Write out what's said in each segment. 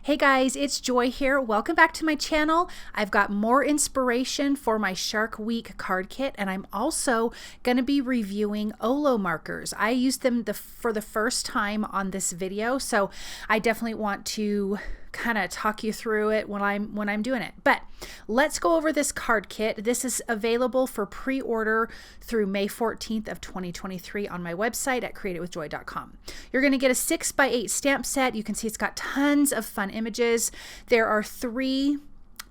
Hey guys, it's Joy here. Welcome back to my channel. I've got more inspiration for my Shark Week card kit, and I'm also going to be reviewing Olo markers. I used them for the first time on this video, so I definitely want to kind of talk you through it when I'm doing it. But let's go over this card kit. This is available for pre-order through May 14th of 2023 on my website at createitwithjoy.com. You're going to get a 6x8 stamp set. You can see it's got tons of fun images. There are 3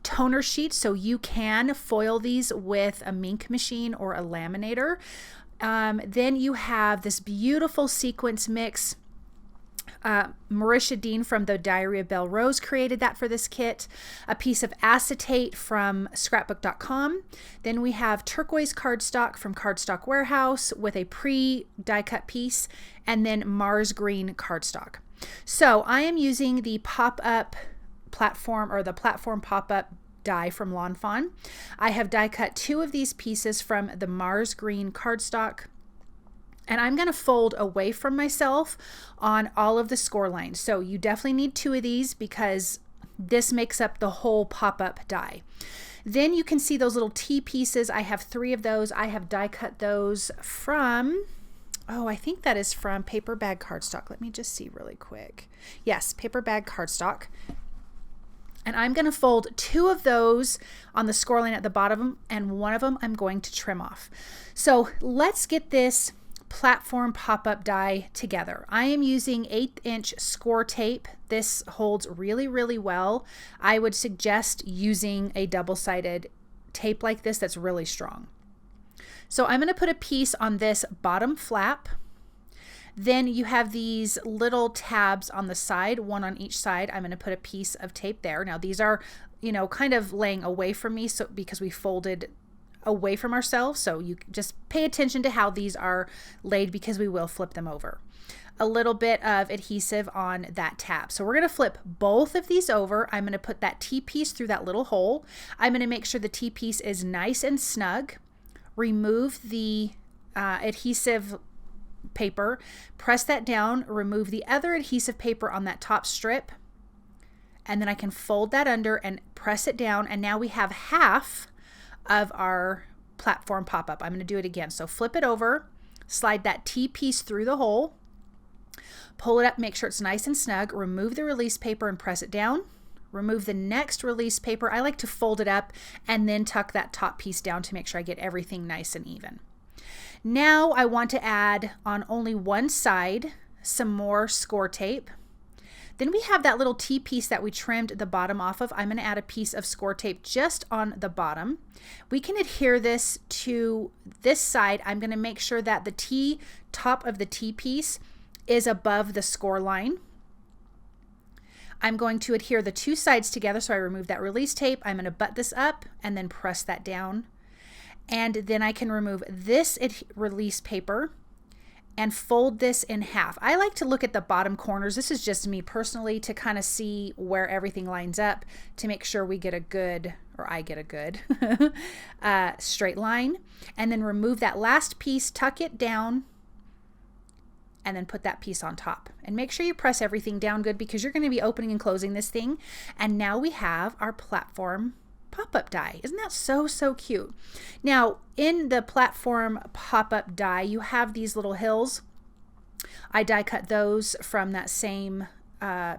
toner sheets, so you can foil these with a Mink machine or a laminator. Then you have this beautiful sequence mix. Marisha Dean from the Diary of Belle Rose created that for this kit. A piece of acetate from scrapbook.com. Then we have turquoise cardstock from Cardstock Warehouse with a pre-die cut piece, and then Mars green cardstock. So I am using the pop-up platform, or the platform pop-up die from Lawn Fawn. I have die cut 2 of these pieces from the Mars green cardstock. And I'm going to fold away from myself on all of the score lines. So you definitely need 2 of these because this makes up the whole pop-up die. Then you can see those little T pieces. I have 3 of those. I have die cut those from, I think that is from Paper Bag Cardstock. Let me just see really quick. Yes, Paper Bag Cardstock. And I'm going to fold 2 of those on the score line at the bottom, and 1 of them I'm going to trim off. So let's get this platform pop-up die together. I am using 1/8" Scor-Tape. This holds really, really well. I would suggest using a double-sided tape like this that's really strong. So I'm going to put a piece on this bottom flap. Then you have these little tabs on the side, 1 on each side. I'm going to put a piece of tape there. Now these are, kind of laying away from me, so because we folded away from ourselves, so you just pay attention to how these are laid because we will flip them over. A little bit of adhesive on that tab. So we're going to flip both of these over. I'm going to put that T-piece through that little hole. I'm going to make sure the T-piece is nice and snug. Remove the adhesive paper, press that down, remove the other adhesive paper on that top strip, and then I can fold that under and press it down, and now we have half of our platform pop-up. I'm going to do it again. So flip it over, slide that T-piece through the hole, pull it up, make sure it's nice and snug, remove the release paper and press it down, remove the next release paper. I like to fold it up and then tuck that top piece down to make sure I get everything nice and even. Now I want to add on only one side some more Scor-Tape. Then we have that little T-piece that we trimmed the bottom off of. I'm going to add a piece of Scor-Tape just on the bottom. We can adhere this to this side. I'm going to make sure that the top of the T-piece is above the score line. I'm going to adhere the 2 sides together, so I remove that release tape. I'm going to butt this up and then press that down. And then I can remove this release paper and fold this in half. I like to look at the bottom corners. This is just me personally, to kind of see where everything lines up to make sure we get a good, or I get a good straight line. And then remove that last piece, tuck it down, and then put that piece on top. And make sure you press everything down good because you're going to be opening and closing this thing. And now we have our platform pop-up die. Isn't that so, so cute? Now, in the platform pop-up die, you have these little hills. I die cut those from that same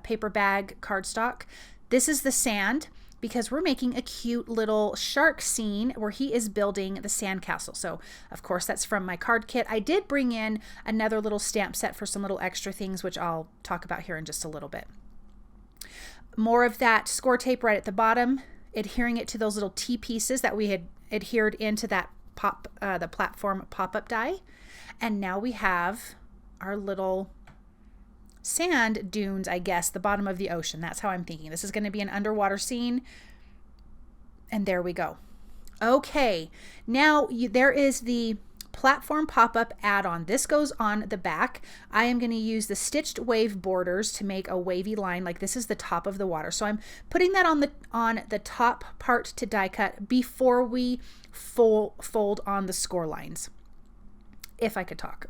paper bag cardstock. This is the sand because we're making a cute little shark scene where he is building the sandcastle. So, of course, that's from my card kit. I did bring in another little stamp set for some little extra things, which I'll talk about here in just a little bit. More of that Scor-Tape right at the bottom, adhering it to those little T pieces that we had adhered into that the platform pop-up die. And now we have our little sand dunes, I guess, the bottom of the ocean. That's how I'm thinking. This is going to be an underwater scene. And there we go. Okay, now there is the platform pop-up add-on. This goes on the back. I am going to use the stitched wave borders to make a wavy line, like this is the top of the water. So I'm putting that on the top part to die cut before we fold on the score lines, if I could talk.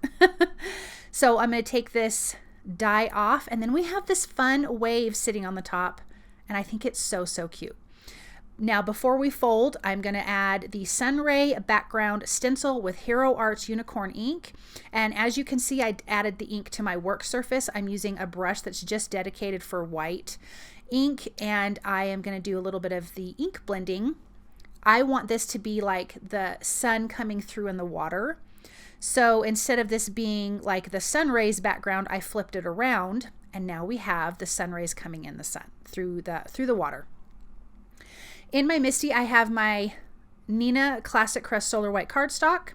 So I'm going to take this die off, and then we have this fun wave sitting on the top and I think it's so, so cute. Now, before we fold, I'm going to add the Sunray background stencil with Hero Arts Unicorn ink. And as you can see, I added the ink to my work surface. I'm using a brush that's just dedicated for white ink, and I am going to do a little bit of the ink blending. I want this to be like the sun coming through in the water. So instead of this being like the sun rays background, I flipped it around, and now we have the sun rays coming in the sun through the water. In my Misty, I have my Neenah Classic Crest Solar White cardstock.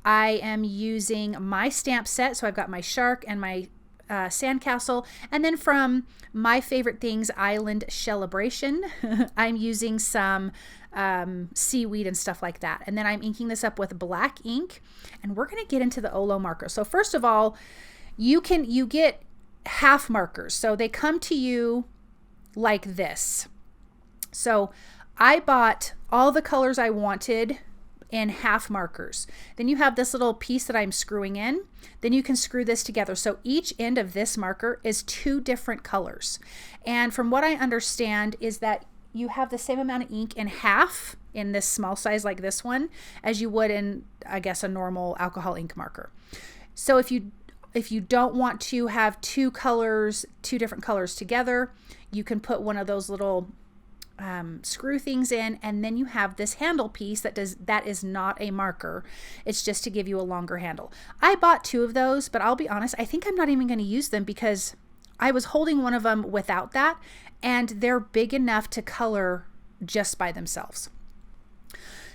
I am using my stamp set, so I've got my shark and my sandcastle, and then from my favorite things, Island Shell-ebration, I'm using some seaweed and stuff like that. And then I'm inking this up with black ink, and we're going to get into the Olo marker. So first of all, you get half markers. So they come to you like this. So I bought all the colors I wanted in half markers. Then you have this little piece that I'm screwing in. Then you can screw this together. So each end of this marker is 2 different colors. And from what I understand is that you have the same amount of ink in half in this small size like this one as you would in, I guess, a normal alcohol ink marker. So if you don't want to have 2 different colors together, you can put one of those little screw things in, and then you have this handle piece that is not a marker. It's just to give you a longer handle. I bought 2 of those, but I'll be honest, I think I'm not even going to use them because I was holding one of them without that, and they're big enough to color just by themselves.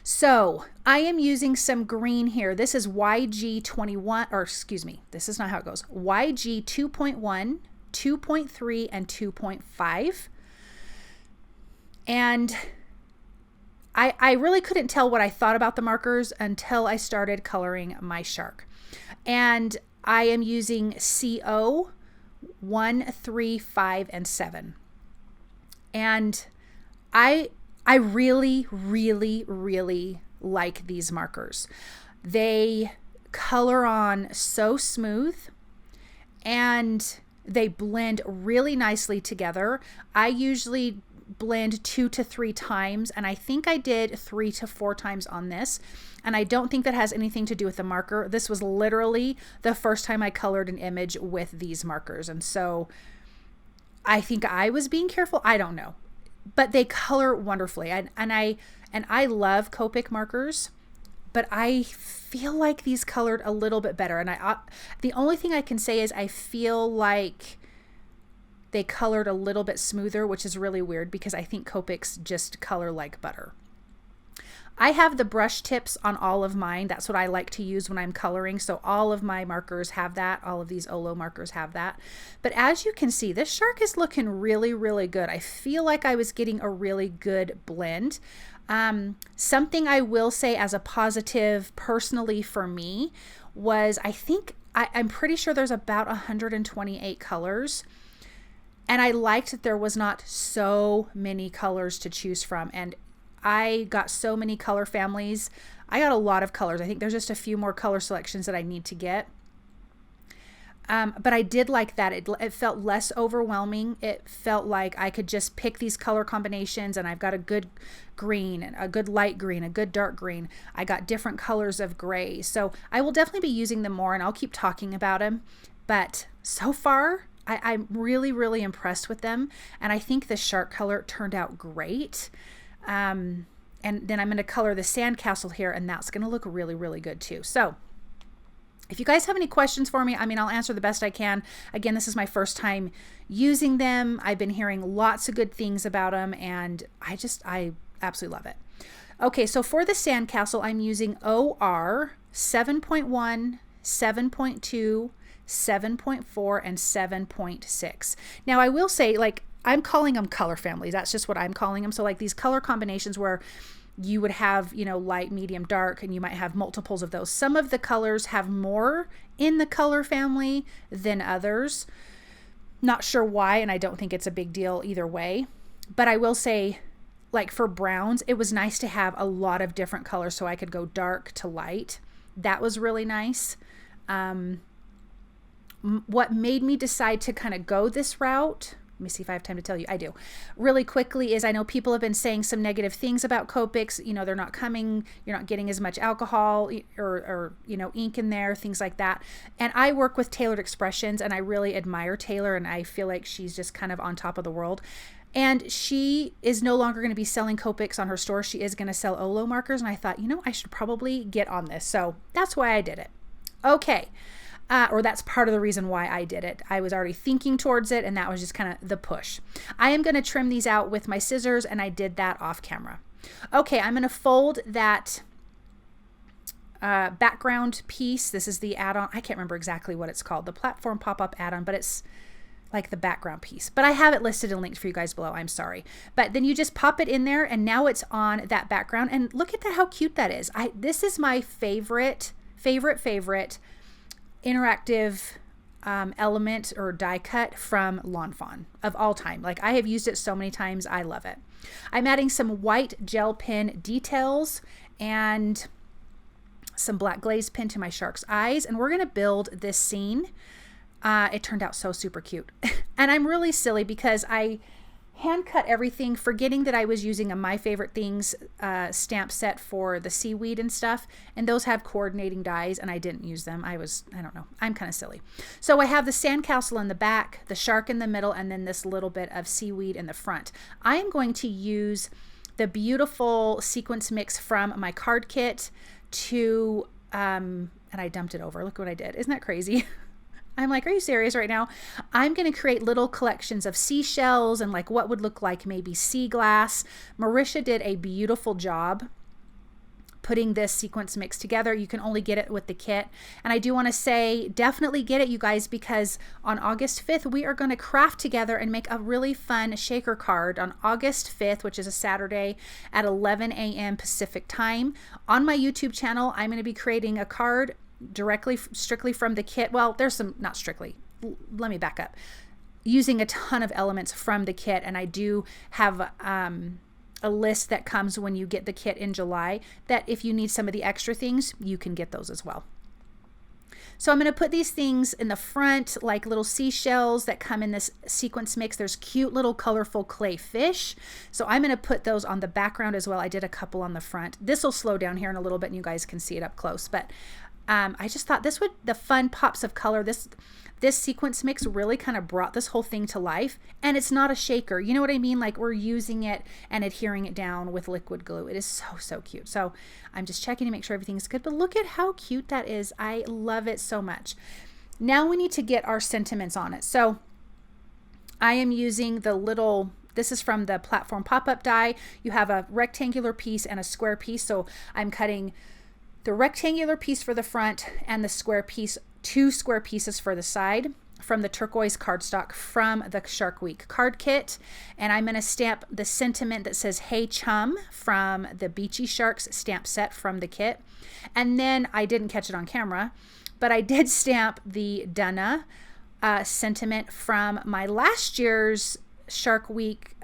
So I am using some green here. This is YG21, or excuse me, this is not how it goes. YG 2.1, 2.3, and 2.5. And I really couldn't tell what I thought about the markers until I started coloring my shark. And I am using CO 1, 3, 5, and 7. And I really, really, really like these markers. They color on so smooth, and they blend really nicely together. I usually blend 2 to 3 times, and I think I did 3 to 4 times on this, and I don't think that has anything to do with the marker. This was literally the first time I colored an image with these markers, and so I think I was being careful. I don't know, but they color wonderfully, and I love Copic markers, but I feel like these colored a little bit better, and the only thing I can say is I feel like they colored a little bit smoother, which is really weird because I think Copics just color like butter. I have the brush tips on all of mine. That's what I like to use when I'm coloring. So all of my markers have that. All of these Olo markers have that. But as you can see, this shark is looking really, really good. I feel like I was getting a really good blend. Something I will say as a positive personally for me was I'm pretty sure there's about 128 colors. And I liked that there was not so many colors to choose from. And I got so many color families. I got a lot of colors. I think there's just a few more color selections that I need to get. But I did like that. It felt less overwhelming. It felt like I could just pick these color combinations, and I've got a good green, a good light green, a good dark green. I got different colors of gray. So I will definitely be using them more, and I'll keep talking about them. But so far, I'm really, really impressed with them. And I think the shark color turned out great. And then I'm going to color the sandcastle here, and that's going to look really, really good too. So if you guys have any questions for me, I'll answer the best I can. Again, this is my first time using them. I've been hearing lots of good things about them, and I absolutely love it. Okay, so for the sandcastle, I'm using OR 7.1, 7.2, 7.4, and 7.6. Now I will say, I'm calling them color families. That's just what I'm calling them. So these color combinations where you would have, light, medium, dark, and you might have multiples of those. Some of the colors have more in the color family than others. Not sure why, and I don't think it's a big deal either way. But I will say, for browns, it was nice to have a lot of different colors so I could go dark to light. That was really nice. What made me decide to kind of go this route let me see if I have time to tell you. I do. Really quickly is I know people have been saying some negative things about Copics. You know, they're not coming, you're not getting as much alcohol or you know, ink in there, things like that. And I work with Tailored Expressions, and I really admire Taylor, and I feel like she's just kind of on top of the world. And she is no longer going to be selling Copics on her store. She is going to sell Olo markers. And I thought, you know, I should probably get on this. So that's why I did it. Okay. Or that's part of the reason why I did it. I was already thinking towards it, and that was just kind of the push. I am going to trim these out with my scissors, and I did that off camera. Okay, I'm going to fold that background piece. This is the add-on. I can't remember exactly what it's called. The platform pop-up add-on, but it's like the background piece. But I have it listed and linked for you guys below. I'm sorry. But then you just pop it in there, and now it's on that background. And look at that, how cute that is. This is my favorite interactive element or die cut from Lawn Fawn of all time. Like, I have used it so many times. I love it. I'm adding some white gel pen details and some black glaze pen to my shark's eyes, and we're going to build this scene. It turned out so super cute. And I'm really silly because I hand cut everything, forgetting that I was using a My Favorite Things stamp set for the seaweed and stuff, and those have coordinating dies, and I didn't use them. I don't know, I'm kind of silly. So I have the sandcastle in the back, the shark in the middle, and then this little bit of seaweed in the front. I am going to use the beautiful sequence mix from my card kit to, and I dumped it over. Look what I did. Isn't that crazy? I'm like, are you serious right now? I'm going to create little collections of seashells and like what would look like maybe sea glass. Marisha did a beautiful job putting this sequence mix together. You can only get it with the kit. And I do want to say, definitely get it, you guys, because on August 5th, we are going to craft together and make a really fun shaker card on August 5th, which is a Saturday at 11 a.m. Pacific time. On my YouTube channel, I'm going to be creating a card strictly from the kit. Well, there's some, not strictly, let me back up, using a ton of elements from the kit. And I do have a list that comes when you get the kit in July, that if you need some of the extra things, you can get those as well. So I'm going to put these things in the front, like little seashells that come in this sequence mix. There's cute little colorful clay fish. So I'm going to put those on the background as well. I did a couple on the front. This will slow down here in a little bit and you guys can see it up close. But I just thought this would, the fun pops of color, this sequence mix really kind of brought this whole thing to life. And it's not a shaker. You know what I mean? Like, we're using it and adhering it down with liquid glue. It is so, so cute. So I'm just checking to make sure everything's good. But look at how cute that is. I love it so much. Now we need to get our sentiments on it. So I am using the little, this is from the platform pop-up die. You have a rectangular piece and a square piece. So I'm cutting the rectangular piece for the front and the square piece, 2 square pieces for the side from the turquoise cardstock from the Shark Week card kit. And I'm going to stamp the sentiment that says "Hey Chum" from the Beachy Sharks stamp set from the kit. And then I didn't catch it on camera, but I did stamp the Dunna sentiment from my last year's Shark Week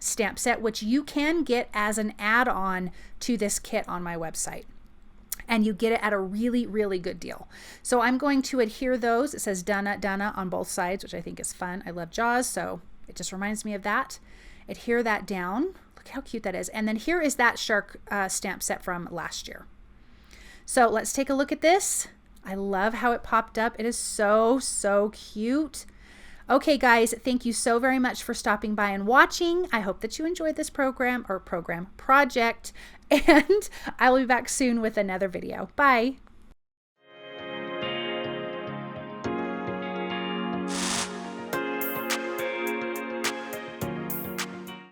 stamp set, which you can get as an add-on to this kit on my website. And you get it at a really, really good deal. So I'm going to adhere those. It says Dunna, Dunna on both sides, which I think is fun. I love Jaws, so it just reminds me of that. Adhere that down. Look how cute that is. And then here is that shark stamp set from last year. So let's take a look at this. I love how it popped up. It is so, so cute. Okay, guys, thank you so very much for stopping by and watching. I hope that you enjoyed this project, and I will be back soon with another video. Bye.